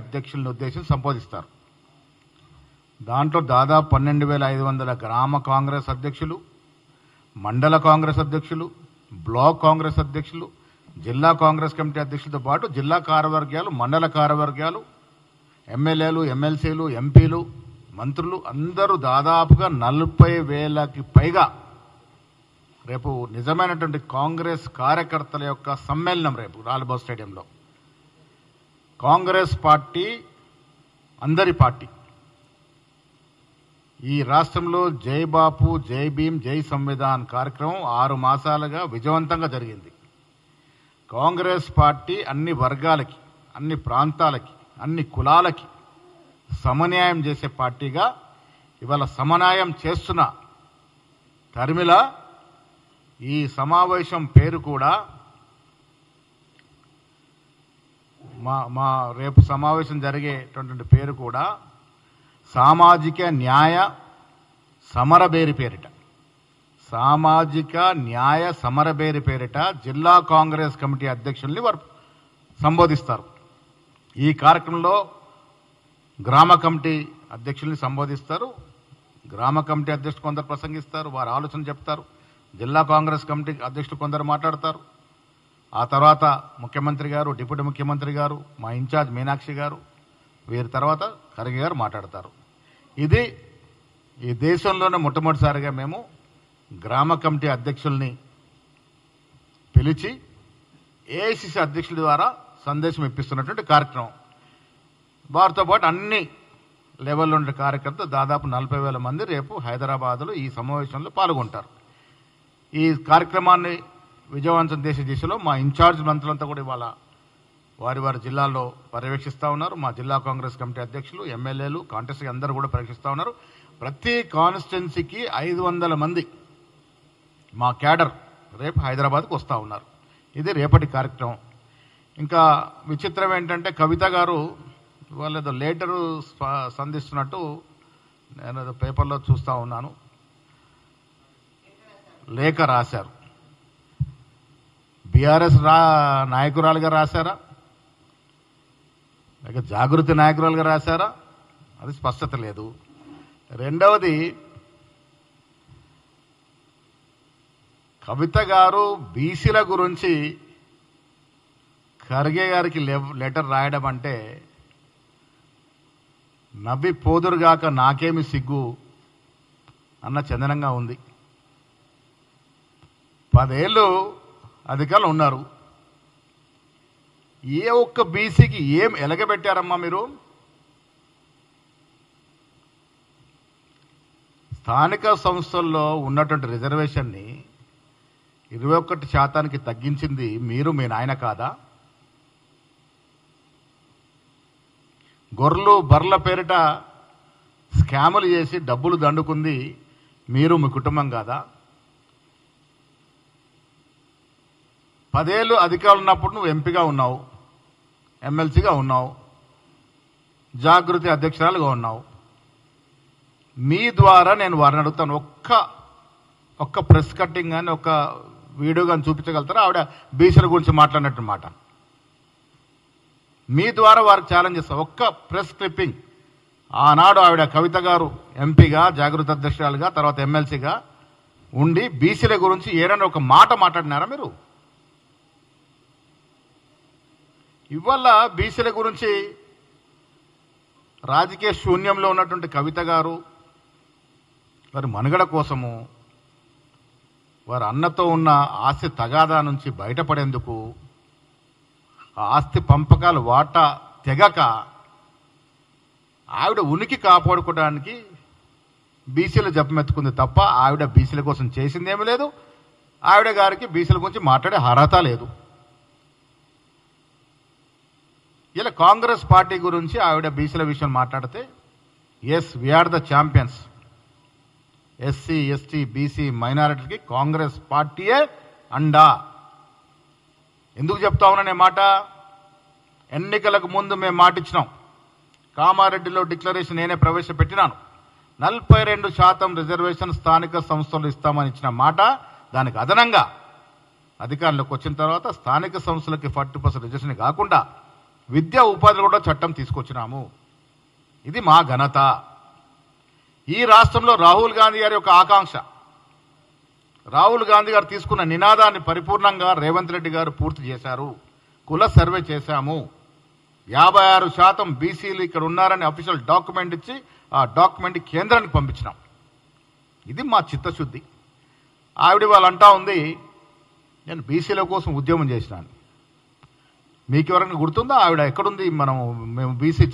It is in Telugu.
అధ్యక్షులను ఉద్దేశించి సంబోధిస్తారు. దాంట్లో దాదాపు 12,500 గ్రామ కాంగ్రెస్ అధ్యక్షులు, మండల కాంగ్రెస్ అధ్యక్షులు, బ్లాక్ కాంగ్రెస్ అధ్యక్షులు, జిల్లా కాంగ్రెస్ కమిటీ అధ్యక్షులతో పాటు జిల్లా కార్యవర్గాలు, మండల కార్యవర్గాలు, ఎమ్మెల్యేలు, ఎమ్మెల్సీలు, ఎంపీలు, మంత్రులు అందరూ దాదాపుగా 40,000కి పైగా రేపు నిజమైనటువంటి కాంగ్రెస్ కార్యకర్తల యొక్క సమ్మేళనం రేపు రాల్బో స్టేడియంలో. కాంగ్రెస్ పార్టీ అందరి పార్టీ. ఈ రాష్ట్రంలో జై బాపు, జై భీమ్, జై సంవిధాన్ కార్యక్రమం 6 మాసాలుగా విజయవంతంగా జరిగింది. కాంగ్రెస్ పార్టీ అన్ని వర్గాలకి, అన్ని ప్రాంతాలకి, అన్ని కులాలకి సమన్యాయం చేసే పార్టీగా ఇవాళ సమన్యాయం చేస్తున్న తరిమిల ఈ సమావేశం పేరు కూడా మా రేపు సమావేశం జరిగేటటువంటి పేరు కూడా సామాజిక న్యాయ సమరబేరి పేరిట, సామాజిక న్యాయ సమరబేరి పేరిట జిల్లా కాంగ్రెస్ కమిటీ అధ్యక్షుల్ని వారు సంబోధిస్తారు. ఈ కార్యక్రమంలో గ్రామ కమిటీ అధ్యక్షుల్ని సంబోధిస్తారు. గ్రామ కమిటీ అధ్యక్షులు కొందరు ప్రసంగిస్తారు, వారు ఆలోచన చెప్తారు. జిల్లా కాంగ్రెస్ కమిటీ అధ్యక్షులు కొందరు మాట్లాడతారు. ఆ తర్వాత ముఖ్యమంత్రి గారు, డిప్యూటీ ముఖ్యమంత్రి గారు, మా ఇన్ఛార్జ్ మీనాక్షి గారు, వీరి తర్వాత ఖర్గే గారు మాట్లాడతారు. ఇది ఈ దేశంలోనే మొట్టమొదటిసారిగా మేము గ్రామ కమిటీ అధ్యక్షుల్ని పిలిచి ఏఐసిసి అధ్యక్షుల ద్వారా సందేశం ఇప్పిస్తున్నటువంటి కార్యక్రమం. వారితో పాటు అన్ని లెవెల్లో ఉండే కార్యకర్తలు దాదాపు 40,000 మంది రేపు హైదరాబాద్లో ఈ సమావేశంలో పాల్గొంటారు. ఈ కార్యక్రమాన్ని విజయవంతం చేసే దిశలో మా ఇన్ఛార్జ్ మంత్రులంతా కూడా ఇవాళ వారి వారి జిల్లాల్లో పర్యవేక్షిస్తూ ఉన్నారు. మా జిల్లా కాంగ్రెస్ కమిటీ అధ్యక్షులు, ఎమ్మెల్యేలు, కాంటెస్ట్కి అందరూ కూడా పర్యవేక్షిస్తూ ఉన్నారు. ప్రతి కాన్స్టిట్యున్సీకి 500 మంది మా క్యాడర్ రేపు హైదరాబాద్కు వస్తూ ఉన్నారు. ఇది రేపటి కార్యక్రమం. ఇంకా విచిత్రం ఏంటంటే కవిత గారు వాళ్ళు ఏదో లేటరు సంధిస్తున్నట్టు నేను ఏదో పేపర్లో చూస్తూ ఉన్నాను, లేఖ రాశారు. బీఆర్ఎస్ నాయకురాలుగా రాశారా లేక జాగృతి నాయకురాలుగా రాశారా అది స్పష్టత లేదు. రెండవది, కవిత గారు బీసీల గురించి ఖర్గే గారికి లెటర్ రాయడం అంటే నవ్వి పోదురుగాక నాకేమి సిగ్గు అన్న చందనంగా ఉంది. 10 ఏళ్ళు అధికారులు ఉన్నారు. ఏ ఒక్క బీసీకి ఏం ఎలగబెట్టారమ్మా మీరు? స్థానిక సంస్థల్లో ఉన్నటువంటి రిజర్వేషన్ని 21% తగ్గించింది మీరు, మీ నాయన కాదా? గొర్రెలు బర్రెల పేరిట స్కాములు చేసి డబ్బులు దండుకుంది మీరు, మీ కుటుంబం కాదా? 10 ఏళ్ళు అధికారులు ఉన్నప్పుడు నువ్వు ఎంపీగా ఉన్నావు, ఎమ్మెల్సీగా ఉన్నావు, జాగృతి అధ్యక్షురాలుగా ఉన్నావు. మీ ద్వారా నేను వారిని అడుగుతాను, ఒక్క ప్రెస్ కట్టింగ్ కానీ ఒక్క వీడియో కానీ చూపించగలుగుతారా ఆవిడ బీసీల గురించి మాట్లాడినట్టు మాట? మీ ద్వారా వారికి ఛాలెంజ్ చేస్తాం. ఒక్క ప్రెస్ క్లిప్పింగ్ ఆనాడు ఆవిడ కవిత గారు ఎంపీగా, జాగృతి అధ్యక్షురాలుగా, తర్వాత ఎమ్మెల్సీగా ఉండి బీసీల గురించి ఏదైనా ఒక మాట మాట్లాడినారా మీరు? ఇవాళ బీసీల గురించి రాజకీయ శూన్యంలో ఉన్నటువంటి కవిత గారు వారి మనుగడ కోసము, వారి అన్నతో ఉన్న ఆస్తి తగాదా నుంచి బయటపడేందుకు, ఆ ఆస్తి పంపకాలు వాటా తెగక ఆవిడ ఉనికి కాపాడుకోవడానికి బీసీల జపమెత్తుకుంది తప్ప ఆవిడ బీసీల కోసం చేసిందేమీ లేదు. ఆవిడ గారికి బీసీల గురించి మాట్లాడే అర్హత లేదు. ఇలా కాంగ్రెస్ పార్టీ గురించి ఆవిడ బీసీల విషయం మాట్లాడితే, yes we are the champions, SC, ST, BC, మైనారిటీకి కాంగ్రెస్ పార్టీయే అండా. ఎందుకు చెప్తా ఉన్నానే మాట? ఎన్నికలకు ముందు మేము మాట ఇచ్చినాం. కామారెడ్డిలో డిక్లరేషన్ నేనే ప్రవేశపెట్టినాను. 42% రిజర్వేషన్ స్థానిక సంస్థలు ఇస్తామని ఇచ్చిన మాట, దానికి అదనంగా అధికారంలోకి వచ్చిన తర్వాత స్థానిక సంస్థలకి 40% రిజర్వేషన్ కాకుండా విద్యా ఉపాధి కూడా చట్టం తీసుకొచ్చినాము. ఇది మా ఘనత. ఈ రాష్ట్రంలో రాహుల్ గాంధీ గారి యొక్క ఆకాంక్ష, రాహుల్ గాంధీ గారు తీసుకున్న నినాదాన్ని పరిపూర్ణంగా రేవంత్ రెడ్డి గారు పూర్తి చేశారు. కుల సర్వే చేశాము. 56% బీసీలు ఇక్కడ ఉన్నారని అఫీషియల్ డాక్యుమెంట్ ఇచ్చి ఆ డాక్యుమెంట్ కేంద్రానికి పంపించినాం. ఇది మా చిత్తశుద్ధి. ఆవిడ వాళ్ళు అంటా ఉంది, నేను బీసీల కోసం ఉద్యమం చేసినాను. మీకు ఎవరైనా గుర్తుందా? ఆవిడ ఎక్కడుంది? మేము బీసీ